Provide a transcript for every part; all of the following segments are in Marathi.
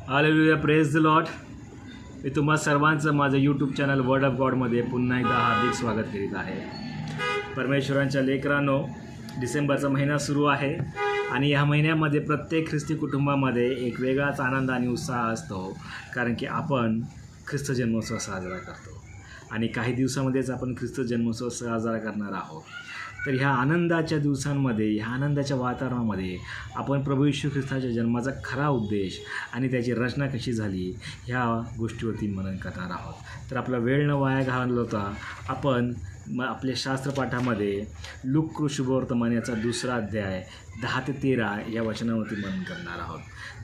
Hallelujah, praise the Lord. मी तुम्हा सर्वांचं माझं यूट्यूब चॅनल वर्ड ऑफ गॉडमध्ये पुन्हा एकदा हार्दिक स्वागत करीत आहे. परमेश्वरांच्या लेकरांनो, डिसेंबरचा महिना सुरू आहे आणि ह्या महिन्यामध्ये प्रत्येक ख्रिस्ती कुटुंबामध्ये एक वेगळाच आनंद आणि उत्साह असतो, कारण की आपण ख्रिस्त जन्मोत्सव साजरा करतो आणि काही दिवसामध्येच आपण ख्रिस्त जन्मोत्सव साजरा करणार आहोत. तर ह्या आनंदाच्या दिवसांमध्ये, ह्या आनंदाच्या वातावरणामध्ये आपण प्रभू येशू ख्रिस्ताच्या जन्माचा खरा उद्देश आणि त्याची रचना कशी झाली ह्या गोष्टीवरती मनन करणार आहोत. तर आपला वेळ न वाया घालवता आपण आपल्या शास्त्रपाठामध्ये लूक शुभवर्तमान याचा 2रा अध्याय 10 ते 13 या वचनावरती मनन करणार आहोत.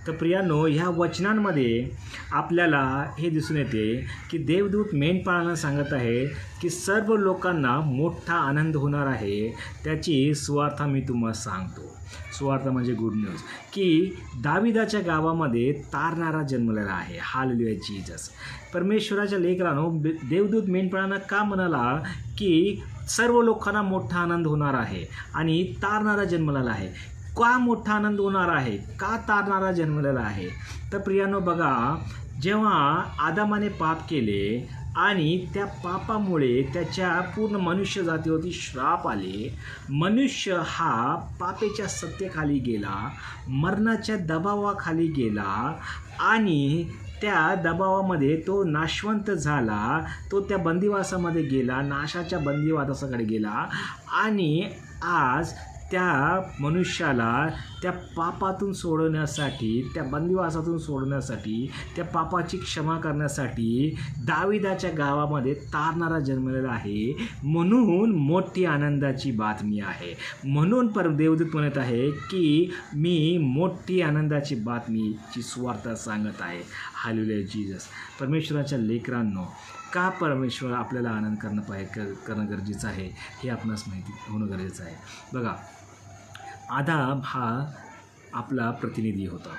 तर प्रियांनो, ह्या वचनांमध्ये आपल्याला हे दिसून येते की देवदूत मेंढपाळांना सांगत आहे की सर्व लोकांना मोठा आनंद होणार आहे, त्याची सुवार्ता मी तुम्हाला सांगतो. सुवार्ता म्हणजे गुड न्यूज, की दाविदाच्या गावामध्ये तारणारा जन्मलेला आहे. Hallelujah Jesus. परमेश्वराच्या लेकरांनो, देवदूत मेंढपाळांना का म्हणाला की सर्व लोकांना मोठा आनंद होणार आहे आणि तारणारा जन्मलेला आहे. का मोठा आनंद होणार आहे, का तारणारा जन्मलेला आहे? तर प्रियांनो बघा, जेव्हा आदामाने पाप केले आणि त्या पापामुळे त्याच्या पूर्ण मनुष्य जातीवरती श्राप आले, मनुष्य हा पापेच्या सत्तेखाली गेला, मरणाच्या दबावाखाली गेला आणि त्या दबावामध्ये तो नाशवंत झाला, तो त्या बंदिवासामध्ये गेला, नाशाच्या बंदिवासाकडे गेला आणि आज त्या मनुष्याला त्या पापातून सोडवण्यासाठी, त्या बंदिवासातून सोडवण्यासाठी, त्या पापाची क्षमा करण्यासाठी दाविदाच्या गावामध्ये तारणारा जन्मलेला आहे. म्हणून मोठी आनंदाची बातमी आहे. म्हणून देवदूत म्हणत आहे की मी मोठी आनंदाची बातमीची सुवार्ता सांगत आहे. Hallelujah Jesus. परमेश्वराच्या लेकरांनो, का परमेश्वर आपल्याला आनंद करणं गरजेचं आहे हे आपणास माहिती होणं गरजेचं आहे. बघा, आदाम हा आपला प्रतिनिधी होता,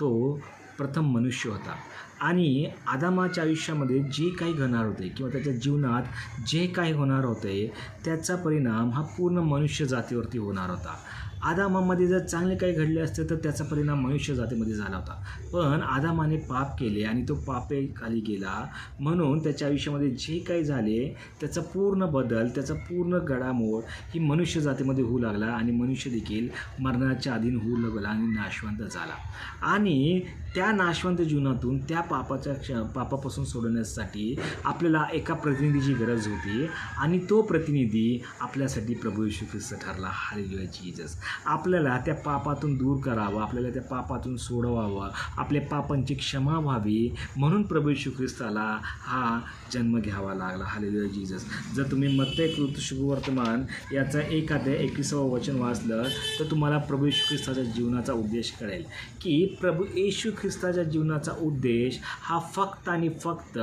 तो प्रथम मनुष्य होता आणि आदामाच्या आयुष्यामध्ये जे काही घडणार होते किंवा त्याच्या जीवनात जे काही होणार होते त्याचा परिणाम हा पूर्ण मनुष्य जातीवरती होणार होता. आदामामध्ये जर चांगले काही घडले असते तर त्याचा परिणाम मनुष्य जातीमध्ये झाला होता, पण आदामाने पाप केले आणि तो पापे खाली गेला, म्हणून त्याच्या आयुष्यामध्ये जे काही झाले त्याचा पूर्ण बदल, त्याचा पूर्ण घडामोड ही मनुष्य जातीमध्ये होऊ लागला आणि मनुष्य देखील मरणाच्या अधीन होऊ लागला आणि नाशवंत झाला. आणि त्या नाशवंत जीवनातून त्या पापापासून सोडवण्यासाठी आपल्याला एका प्रतिनिधीची गरज होती आणि तो प्रतिनिधी आपल्यासाठी प्रभू येशू ख्रिस्त ठरला. Hallelujah Jesus. आपल्याला त्या पापातून दूर करावं, आपल्याला त्या पापातून सोडवावं, आपल्या पापांची क्षमा व्हावी, म्हणून प्रभू येशू ख्रिस्ताला हा जन्म घ्यावा लागला. Hallelujah Jesus. जर तुम्ही मत्ती शुभवर्तमान याचा 1 अध्याय 21 वचन वाचलं तर तुम्हाला प्रभू येशू ख्रिस्ताच्या जीवनाचा उद्देश कळेल की प्रभू येशू ख्रिस्ताच्या जीवनाचा उद्देश हा फक्त आणि फक्त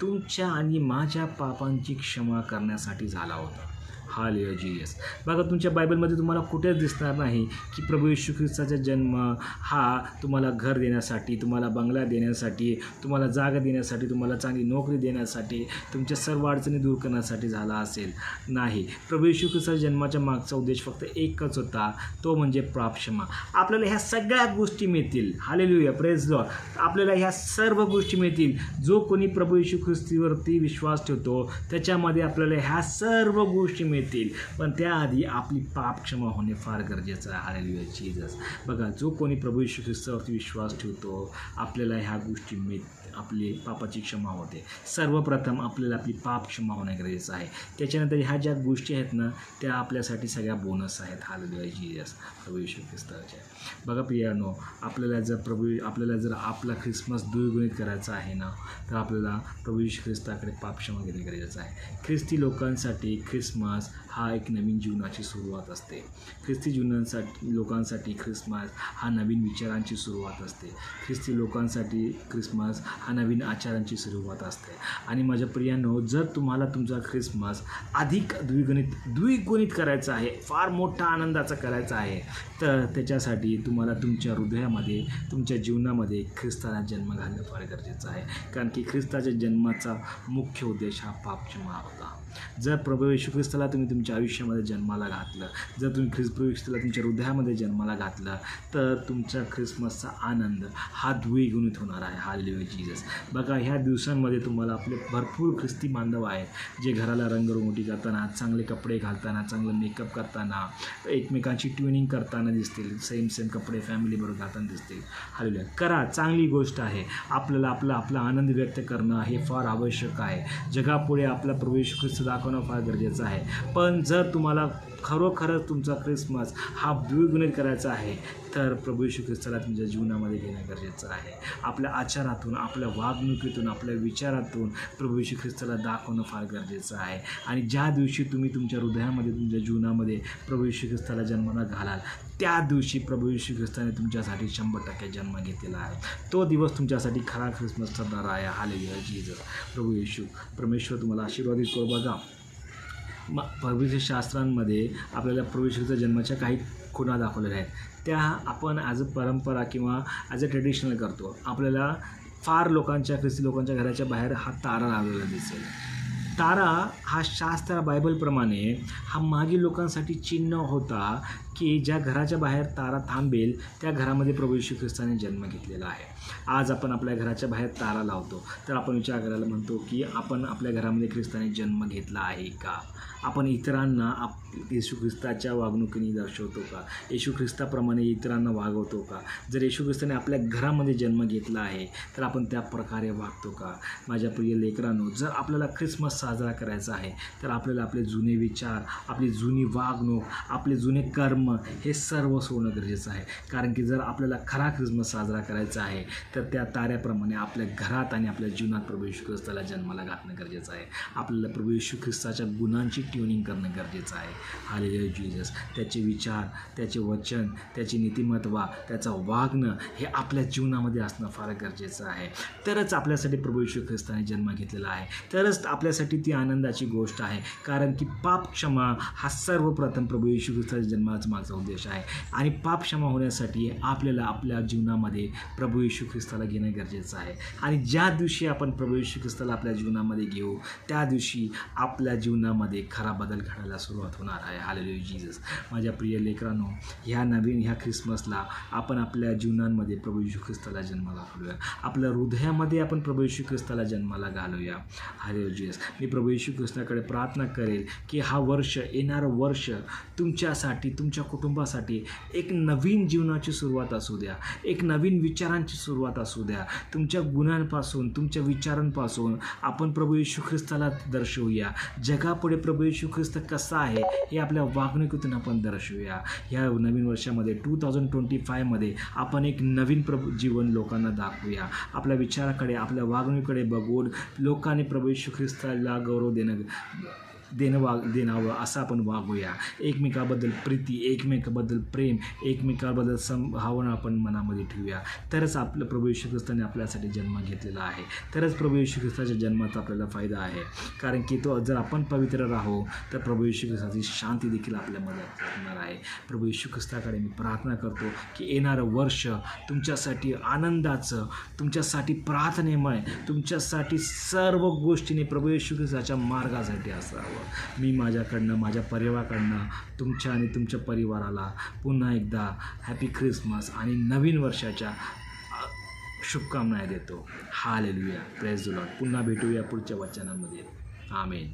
तुमच्या आणि माझ्या पापांची क्षमा करण्यासाठी झाला होता. Hallelujah Jesus. बघा, तुमच्या बायबलमध्ये तुम्हाला कुठेच दिसणार नाही की प्रभू येशू ख्रिस्ताचा जन्म हा तुम्हाला घर देण्यासाठी, तुम्हाला बंगला देण्यासाठी, तुम्हाला जागा देण्यासाठी, तुम्हाला चांगली नोकरी देण्यासाठी, तुमच्या सर्व अडचणी दूर करण्यासाठी झाला असेल. नाही, प्रभू येशू ख्रिस्ताच्या जन्माच्या मागचा उद्देश फक्त एकच होता, तो म्हणजे पापक्षमा. आपल्याला ह्या सगळ्या गोष्टी मिळतील. Hallelujah, praise Lord. आपल्याला ह्या सर्व गोष्टी मिळतील. जो कोणी प्रभू येशू ख्रिस्तावरती विश्वास ठेवतो त्याच्यामध्ये आपल्याला ह्या सर्व गोष्टी मिळतील, पण त्याआधी आपली पाप क्षमा होणे फार गरजेचं आहे. Hallelujah Jesus. बघा, जो कोणी प्रभू येशू ख्रिस्तावरती विश्वास ठेवतो आपल्याला ह्या गोष्टी आपली पापाची क्षमा होते. सर्वप्रथम आपल्याला आपली पाप क्षमा होणे गरजेचं आहे. त्याच्यानंतर ह्या ज्या गोष्टी आहेत ना त्या आपल्यासाठी सगळ्या बोनस आहेत. Hallelujah Jesus. प्रभू येशू ख्रिस्ताच्या. बघा प्रियांनो, आपल्याला जर आपला ख्रिसमस द्विगुणित करायचा आहे ना, तर आपल्याला प्रभू येशू ख्रिस्ताकडे पाप क्षमा घेणे गरजेचं आहे. ख्रिस्ती लोकांसाठी ख्रिसमस हा एक नवीन जीवनाची सुरुवात असते. ख्रिस्ती लोकांसाठी ख्रिसमस हा नवीन विचारांची सुरुवात असते. ख्रिस्ती लोकांसाठी ख्रिसमस हा नवीन आचारांची सुरुवात असते. आणि माझ्या प्रियांनो, जर तुम्हाला तुमचा ख्रिसमस अधिक द्विगुणित करायचा आहे, फार मोठा आनंदाचा करायचा आहे, तर त्याच्यासाठी तुम्हाला तुमच्या हृदयामध्ये, तुमच्या जीवनामध्ये ख्रिस्ताला जन्म घालणं फार गरजेचं आहे, कारण की ख्रिस्ताच्या जन्माचा मुख्य उद्देश हा पापक्षमा होता. जर प्रभू येशू ख्रिस्ताला तुम्ही तुमच्या आयुष्यामध्ये जन्माला घातलं, जर तुम्ही प्रभू येशू ख्रिस्ताला तुमच्या हृदयामध्ये जन्माला घातलं, तर तुमच्या ख्रिसमसचा आनंद हा द्विगुणित होणार आहे. Hallelujah Jesus. बघा, ह्या दिवसांमध्ये तुम्हाला आपले भरपूर ख्रिस्ती बांधव आहेत जे घराला रंगरंगोटी करताना, चांगले कपडे घालताना, चांगलं मेकअप करताना, एकमेकांची ट्युनिंग करताना दिसतील, सेम कपडे फॅमिलीबरोबर घालताना दिसतील. हालेलुया. करा, चांगली गोष्ट आहे. आपल्याला आपला आनंद व्यक्त करणं हे फार आवश्यक आहे. जगापुढे आपला प्रभू येशू ख्रिस्त दाखवणं फार गरजेचं आहे. पण जर तुम्हाला खरोखरच तुमचा ख्रिसमस हा द्विगुणित करायचा आहे, तर प्रभू येशू ख्रिस्ताला तुमच्या जीवनामध्ये घेणं गरजेचं आहे. आपल्या आचारातून, आपल्या वागणुकीतून, आपल्या विचारातून प्रभू येशू ख्रिस्ताला दाखवणं फार गरजेचं आहे. आणि ज्या दिवशी तुम्ही तुमच्या हृदयामध्ये, तुमच्या जीवनामध्ये प्रभू येशू ख्रिस्ताला जन्माला घालाल, त्या दिवशी प्रभू येशू ख्रिस्ताने तुमच्यासाठी 100% जन्म घेतलेला आहे. तो दिवस तुमच्यासाठी खरा ख्रिसमस ठरणार आहे. Hallelujah Jesus. प्रभू येशू, परमेश्वर तुम्हाला आशीर्वादित करू. बघा, पवित्र शास्त्रांमध्ये आपल्याला प्रभू येशू ख्रिस्ताच्या जन्माच्या काही खुणा दाखवलेल्या आहेत. त्या आपण ॲज अ परंपरा किंवा ॲज अ ट्रेडिशनल करतो. आपल्याला फार ख्रिस्ती लोकांच्या घराच्या बाहेर हा तारा लावलेला दिसेल. तारा हा शास्त्र बायबलप्रमाणे हा मागील लोकांसाठी चिन्ह होता की ज्या घराच्या बाहेर तारा थांबेल त्या घरामध्ये प्रभू येशू ख्रिस्ताने जन्म घेतलेला आहे. आज आपण आपल्या घराच्या बाहेर तारा लावतो, तर आपण विचार करायला म्हणतो की आपण आपल्या घरामध्ये ख्रिस्ताने जन्म घेतला आहे का? आपण इतरांना येशू ख्रिस्ताच्या वागणुकीने दर्शवतो का? येशू ख्रिस्ताप्रमाणे इतरांना वागवतो का? जर येशू ख्रिस्ताने आपल्या घरामध्ये जन्म घेतला आहे तर आपण त्या प्रकारे वागतो का? माझ्या प्रिय लेकरांनो, जर आपल्याला ख्रिसमस साजरा करायचा आहे तर आपल्याला आपले जुने विचार, आपली जुनी वागणूक, आपले जुने कर्म हे सर्व सोडणं गरजेचं आहे. कारण की जर आपल्याला खरा ख्रिसमस साजरा करायचा आहे तर त्या ताऱ्याप्रमाणे आपल्या घरात आणि आपल्या जीवनात प्रभू येशू ख्रिस्ताला जन्माला घातणं गरजेचं आहे. आपल्याला प्रभू येशू ख्रिस्ताच्या गुणांची ट्युनिंग करणं गरजेचं आहे. Hallelujah Jesus. त्याचे विचार, त्याचे वचन, त्याची नीतिमत्वा, त्याचं वागणं हे आपल्या जीवनामध्ये असणं फार गरजेचं आहे. तरच आपल्यासाठी प्रभू येशू ख्रिस्ताने जन्म घेतलेला आहे. तरच आपल्यासाठी ती आनंदाची गोष्ट आहे. कारण की पाप क्षमा हा सर्वप्रथम प्रभू येशू ख्रिस्ताच्या जन्माचा मागचा उद्देश आहे. आणि पाप क्षमा होण्यासाठी आपल्याला आपल्या जीवनामध्ये प्रभू येशू ख्रिस्ताला घेणं गरजेचं आहे. आणि ज्या दिवशी आपण प्रभू येशू ख्रिस्ताला आपल्या जीवनामध्ये घेऊ, त्या दिवशी आपल्या जीवनामध्ये खरा बदल घडायला सुरुवात होणार आहे. Hallelujah Jesus. माझ्या प्रिय लेकरांनो, ह्या ख्रिसमसला आपण आपल्या जीवनांमध्ये प्रभू येशू ख्रिस्ताला जन्माला घालूया. आपल्या हृदयामध्ये आपण प्रभू येशू ख्रिस्ताला जन्माला घालूया. Hallelujah Jesus. मी प्रभू येशू ख्रिस्ताकडे प्रार्थना करेल की हा वर्ष, येणारं वर्ष तुमच्यासाठी, तुमच्या कुटुंबासाठी एक नवीन जीवनाची सुरुवात असू द्या, एक नवीन विचारांची सुरुवात असू द्या. तुमच्या गुणांपासून, तुमच्या विचारांपासून आपण प्रभू येशू ख्रिस्ताला दर्शवूया. जगापुढे प्रभू येशू ख्रिस्त कसा आहे हे आपल्या वागणुकीतून आपण दर्शवूया. ह्या नवीन वर्षामध्ये 2025मध्ये आपण एक नवीन जीवन लोकांना दाखवूया. आपल्या विचाराकडे, आपल्या वागणुकीकडे बघून लोकांनी प्रभू येशू ख्रिस्ताला गौरव देणावं असं आपण वागूया. एकमेकाबद्दल प्रीती, एकमेकाबद्दल प्रेम, एकमेकाबद्दल भावना आपण मनामध्ये ठेवूया. तरच आपलं प्रभू येशू ख्रिस्ताने आपल्यासाठी जन्म घेतलेला आहे. तरच प्रभू येशू ख्रिस्ताच्या जन्माचा आपल्याला फायदा आहे. कारण की तो जर आपण पवित्र राहू तर प्रभू येशू ख्रिस्ताची शांती देखील आपल्यामध्ये होणार आहे. प्रभू येशू ख्रिस्ताकडे मी प्रार्थना करतो की येणारं वर्ष तुमच्यासाठी आनंदाचं, तुमच्यासाठी प्रार्थनेमय, तुमच्यासाठी सर्व गोष्टीने प्रभू येशू ख्रिस्ताच्या मार्गासाठी असावं. मी माझ्याकडनं, माझ्या परिवाराकडनं तुमच्या आणि तुमच्या परिवाराला पुन्हा एकदा हॅपी ख्रिसमस आणि नवीन वर्षाच्या शुभकामना देतो. हालेलुया. Praise the Lord. पुन्हा भेटूया पुढच्या वचनांमध्ये. आमेन.